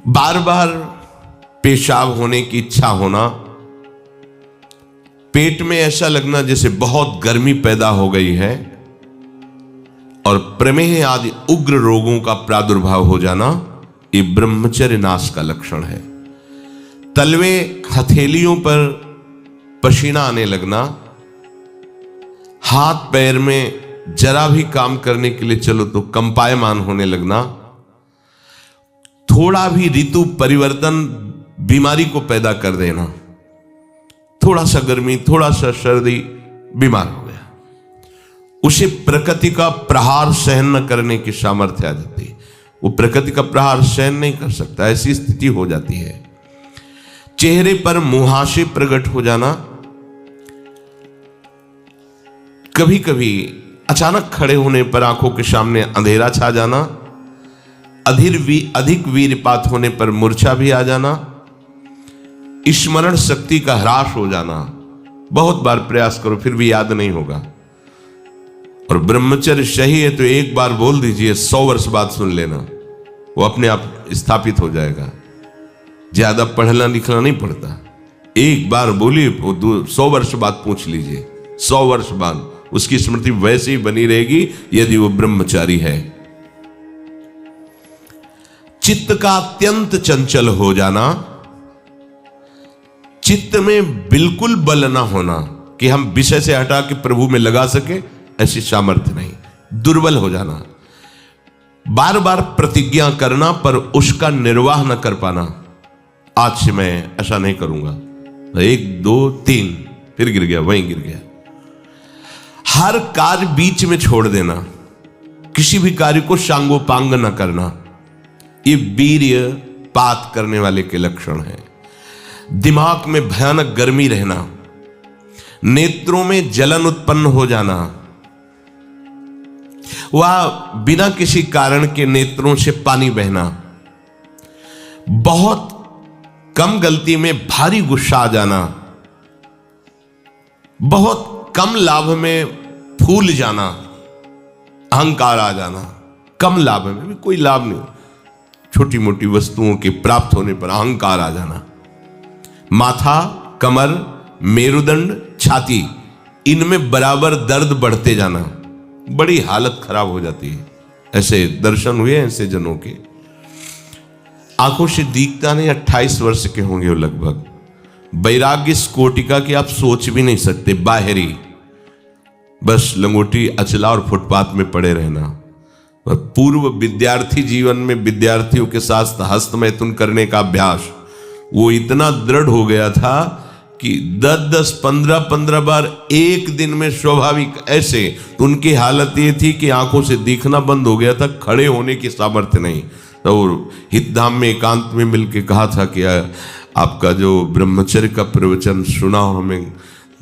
बार बार पेशाब होने की इच्छा होना, पेट में ऐसा लगना जैसे बहुत गर्मी पैदा हो गई है, और प्रमेह आदि उग्र रोगों का प्रादुर्भाव हो जाना, ये ब्रह्मचर्य नाश का लक्षण है। तलवे हथेलियों पर पसीना आने लगना, हाथ पैर में जरा भी काम करने के लिए चलो तो कंपायमान होने लगना, थोड़ा भी ऋतु परिवर्तन बीमारी को पैदा कर देना, थोड़ा सा गर्मी थोड़ा सा सर्दी बीमार हो गया, उसे प्रकृति का प्रहार सहन न करने की सामर्थ्य आ जाती है। वो प्रकृति का प्रहार सहन नहीं कर सकता, ऐसी स्थिति हो जाती है। चेहरे पर मुहासे प्रकट हो जाना, कभी कभी अचानक खड़े होने पर आंखों के सामने अंधेरा छा जाना, अधिक वीरपात होने पर मूर्छा भी आ जाना, स्मरण शक्ति का ह्रास हो जाना, बहुत बार प्रयास करो फिर भी याद नहीं होगा। और ब्रह्मचर्य सही है तो एक बार बोल दीजिए, 100 वर्ष बाद सुन लेना, वो अपने आप स्थापित हो जाएगा। ज्यादा पढ़ना लिखना नहीं पड़ता, एक बार बोलिए, 100 वर्ष बाद पूछ लीजिए, 100 वर्ष बाद उसकी स्मृति वैसे ही बनी रहेगी यदि वो ब्रह्मचारी है। चित्त का अत्यंत चंचल हो जाना, चित्त में बिल्कुल बल ना होना कि हम विषय से हटा के प्रभु में लगा सके, ऐसी सामर्थ्य नहीं, दुर्बल हो जाना, बार बार प्रतिज्ञा करना पर उसका निर्वाह न कर पाना, आज से मैं ऐसा नहीं करूंगा, 1 2 3 फिर गिर गया, वहीं गिर गया। हर कार्य बीच में छोड़ देना, किसी भी कार्य को सांगोपांग न करना, ये वीर्य पात करने वाले के लक्षण है। दिमाग में भयानक गर्मी रहना, नेत्रों में जलन उत्पन्न हो जाना, वह बिना किसी कारण के नेत्रों से पानी बहना, बहुत कम गलती में भारी गुस्सा आ जाना, बहुत कम लाभ में फूल जाना, अहंकार आ जाना, कम लाभ में भी कोई लाभ नहीं, छोटी मोटी वस्तुओं के प्राप्त होने पर अहंकार आ जाना, माथा, कमर, मेरुदंड, छाती, इनमें बराबर दर्द बढ़ते जाना, बड़ी हालत खराब हो जाती है। ऐसे दर्शन हुए ऐसे जनों के, आंखों से दिखता नहीं, 28 वर्ष के होंगे वो लगभग, वैराग्य इस कोटिका की आप सोच भी नहीं सकते, बाहरी बस लंगोटी अचला और फुटपाथ में पड़े रहना। और पूर्व विद्यार्थी जीवन में विद्यार्थियों के साथ हस्तमैथुन करने का अभ्यास वो इतना दृढ़ हो गया था कि 10-10 15-15 बार एक दिन में स्वाभाविक ऐसे, तो उनकी हालत ये थी कि आंखों से दिखना बंद हो गया था, खड़े होने की सामर्थ्य नहीं। तो हितधाम में एकांत में मिलके कहा था कि आपका जो ब्रह्मचर्य का प्रवचन सुना और हमें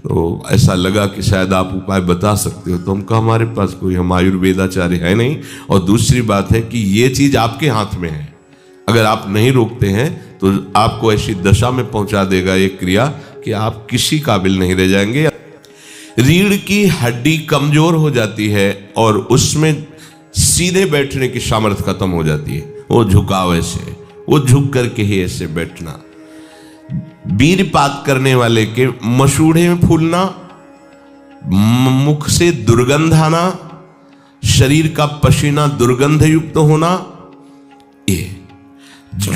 तो ऐसा लगा कि शायद आप उपाय बता सकते हो। तो हम कहा हमारे पास कोई, हम आयुर्वेदाचार्य है नहीं, और दूसरी बात है कि ये चीज आपके हाथ में है, अगर आप नहीं रोकते हैं तो आपको ऐसी दशा में पहुंचा देगा ये क्रिया कि आप किसी काबिल नहीं रह जाएंगे। रीढ़ की हड्डी कमजोर हो जाती है और उसमें सीधे बैठने की सामर्थ्य खत्म हो जाती है, वो झुकाव ऐसे, वो झुक करके ही ऐसे बैठना। वीरपात करने वाले के मसूड़े में फूलना, मुख से दुर्गंध आना, शरीर का पसीना दुर्गंध युक्त होना, ये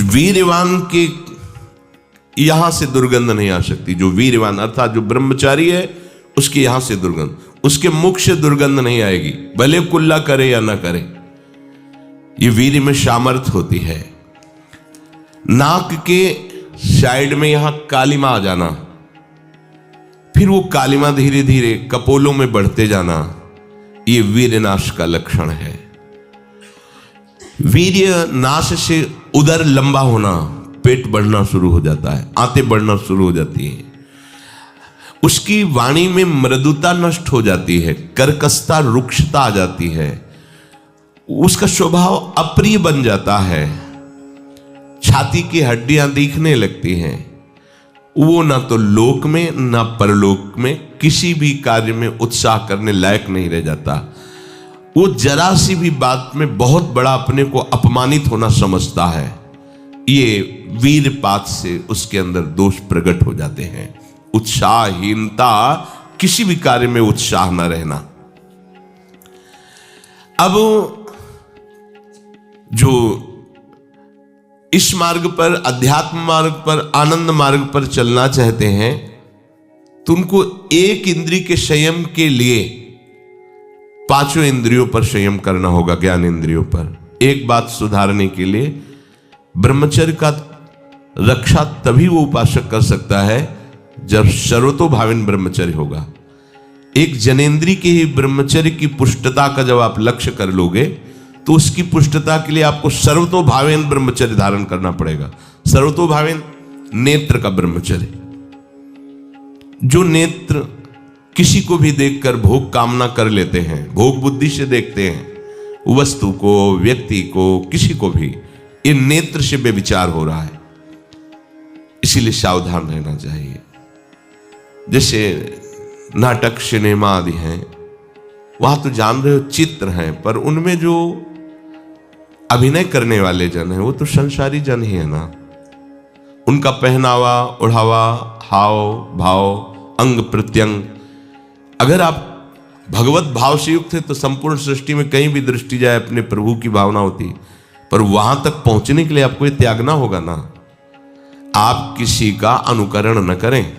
वीरवान के यहां से दुर्गंध नहीं आ सकती। जो वीरवान अर्थात जो ब्रह्मचारी है उसके यहां से दुर्गंध, उसके मुख से दुर्गंध नहीं आएगी, भले कुल्ला करे या ना करे, ये वीर में सामर्थ्य होती है। नाक के साइड में यहां कालिमा आ जाना, फिर वो कालिमा धीरे धीरे कपोलों में बढ़ते जाना, ये वीर्य नाश का लक्षण है। वीर्य नाश से उदर लंबा होना, पेट बढ़ना शुरू हो जाता है, आंतें बढ़ना शुरू हो जाती हैं, उसकी वाणी में मृदुता नष्ट हो जाती है, कर्कशता रुक्षता आ जाती है, उसका स्वभाव अप्रिय बन जाता है, छाती की हड्डियां दिखने लगती हैं, वो ना तो लोक में ना परलोक में किसी भी कार्य में उत्साह करने लायक नहीं रह जाता। वो जरा सी भी बात में बहुत बड़ा अपने को अपमानित होना समझता है, ये वीरपात से उसके अंदर दोष प्रकट हो जाते हैं। उत्साहहीनता, किसी भी कार्य में उत्साह न रहना। अब जो इस मार्ग पर, अध्यात्म मार्ग पर, आनंद मार्ग पर चलना चाहते हैं, तो उनको एक इंद्रिय के संयम के लिए पांचों इंद्रियों पर संयम करना होगा। ज्ञान इंद्रियों पर एक बात सुधारने के लिए ब्रह्मचर्य का रक्षा तभी वो उपासक कर सकता है जब सर्वतोभावेन ब्रह्मचर्य होगा। एक जनेन्द्रीय के ही ब्रह्मचर्य की पुष्टता का जब आप लक्ष्य कर लोगे, तो उसकी पुष्टता के लिए आपको सर्वतोभावेन ब्रह्मचर्य धारण करना पड़ेगा। सर्वतोभावेन नेत्र का ब्रह्मचर्य, जो नेत्र किसी को भी देखकर भोग कामना कर लेते हैं, भोग बुद्धि से देखते हैं वस्तु को, व्यक्ति को, किसी को भी, ये नेत्र से बेविचार हो रहा है। इसीलिए सावधान रहना चाहिए। जैसे नाटक, सिनेमा आदि हैं, वहां तो जान रहे हो चित्र हैं, पर उनमें जो अभिनय करने वाले जन हैं वो तो संसारी जन ही है ना। उनका पहनावा, ओढ़ावा, हाव भाव, अंग प्रत्यंग, अगर आप भगवत भाव से युक्त है तो संपूर्ण सृष्टि में कहीं भी दृष्टि जाए अपने प्रभु की भावना होती। पर वहां तक पहुंचने के लिए आपको ये त्यागना होगा ना। आप किसी का अनुकरण न करें,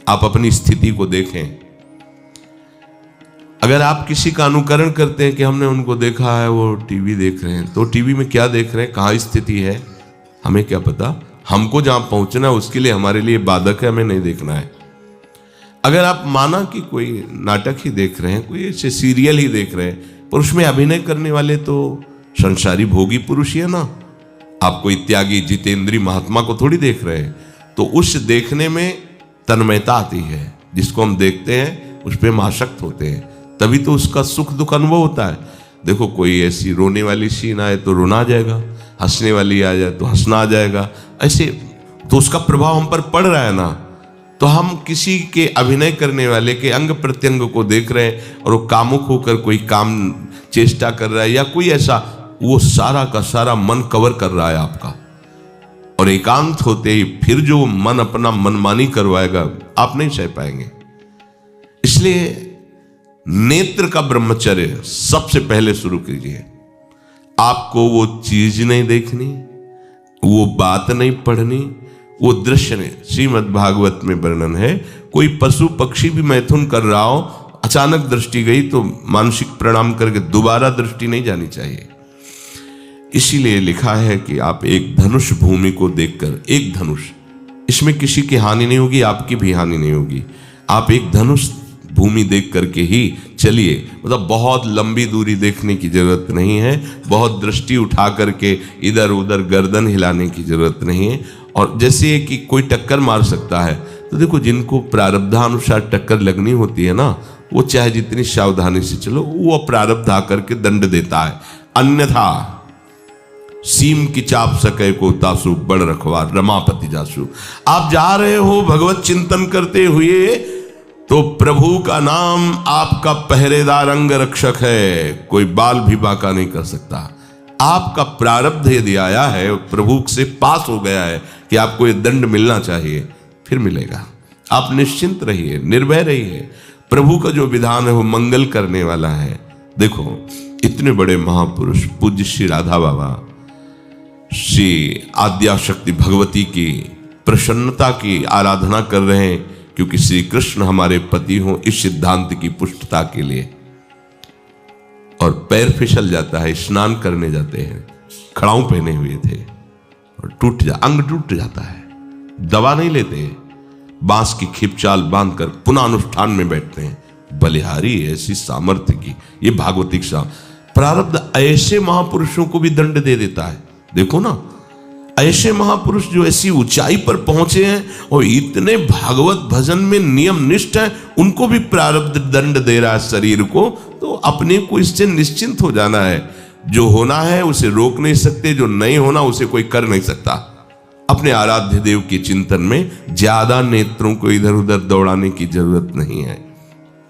आप अपनी स्थिति को देखें। अगर आप किसी का अनुकरण करते हैं कि हमने उनको देखा है वो टीवी देख रहे हैं, तो टीवी में क्या देख रहे हैं, कहाँ स्थिति है, हमें क्या पता। हमको जहां पहुंचना है उसके लिए हमारे लिए बाधक है, हमें नहीं देखना है। अगर आप माना कि कोई नाटक ही देख रहे हैं, कोई ऐसे सीरियल ही देख रहे हैं, पर उसमें अभिनय करने वाले तो संसारी भोगी पुरुष ही है ना। आप कोई त्यागी जितेंद्रीय महात्मा को थोड़ी देख रहे हैं। तो उस देखने में तन्मयता आती है, जिसको हम देखते हैं उस पर हम आसक्त होते हैं, तभी तो उसका सुख दुख अनुभव होता है। देखो कोई ऐसी रोने वाली सीन आए तो रोना आ जाएगा, हंसने वाली आ जाए तो हंसना आ जाएगा, ऐसे तो उसका प्रभाव हम पर पड़ रहा है ना। तो हम किसी के अभिनय करने वाले के अंग प्रत्यंग को देख रहे हैं और वो कामुक होकर कोई काम चेष्टा कर रहा है या कोई ऐसा, वो सारा का सारा मन कवर कर रहा है आपका। और एकांत होते ही फिर जो मन अपना मनमानी करवाएगा, आप नहीं सह पाएंगे। इसलिए नेत्र का ब्रह्मचर्य सबसे पहले शुरू कीजिए। आपको वो चीज नहीं देखनी, वो बात नहीं पढ़नी, वो दृश्य नहीं। श्रीमद् भागवत में वर्णन है, कोई पशु पक्षी भी मैथुन कर रहा हो, अचानक दृष्टि गई तो मानसिक प्रणाम करके दोबारा दृष्टि नहीं जानी चाहिए। इसीलिए लिखा है कि आप एक धनुष भूमि को देखकर, एक धनुष, इसमें किसी की हानि नहीं होगी, आपकी भी हानि नहीं होगी। आप एक धनुष भूमि देख करके ही चलिए। मतलब बहुत लंबी दूरी देखने की जरूरत नहीं है, बहुत दृष्टि उठा करके इधर उधर गर्दन हिलाने की जरूरत नहीं है। और जैसे कि कोई टक्कर मार सकता है, तो देखो जिनको प्रारब्धानुसार टक्कर लगनी होती है ना, वो चाहे जितनी सावधानी से चलो, वो प्रारब्ध आकर के दंड देता है। अन्यथा सीम की चाप सके को तासु, बड़ रखवार रमापति जासु। आप जा रहे हो भगवत चिंतन करते हुए, तो प्रभु का नाम आपका पहरेदार अंग रक्षक है, कोई बाल भी बांका नहीं कर सकता। आपका प्रारब्ध यदि आया है, प्रभु से पास हो गया है कि आपको ये दंड मिलना चाहिए, फिर मिलेगा। आप निश्चिंत रहिए, निर्भय रहिए। प्रभु का जो विधान है वो मंगल करने वाला है। देखो इतने बड़े महापुरुष पूज्य श्री राधा बाबा, श्री आद्याशक्ति भगवती की प्रसन्नता की आराधना कर रहे हैं, क्योंकि श्री कृष्ण हमारे पति हों, इस सिद्धांत की पुष्टता के लिए। और पैर फिसल जाता है, स्नान करने जाते हैं, खड़ाऊ पहने हुए थे और अंग टूट जाता है, दवा नहीं लेते, बांस की खिपचाल बांधकर पुनः अनुष्ठान में बैठते हैं। बलिहारी ऐसी सामर्थ्य की, ये भागवतिक सा प्रारब्ध ऐसे महापुरुषों को भी दंड दे देता है। देखो ना, ऐसे महापुरुष जो ऐसी ऊंचाई पर पहुंचे हैं और इतने भागवत भजन में नियम निष्ठ हैं, उनको भी प्रारब्ध दंड दे रहा है शरीर को। तो अपने को इससे निश्चिंत हो जाना है। जो होना है उसे रोक नहीं सकते, जो नहीं होना उसे कोई कर नहीं सकता। अपने आराध्य देव के चिंतन में ज्यादा नेत्रों को इधर उधर दौड़ाने की जरूरत नहीं है।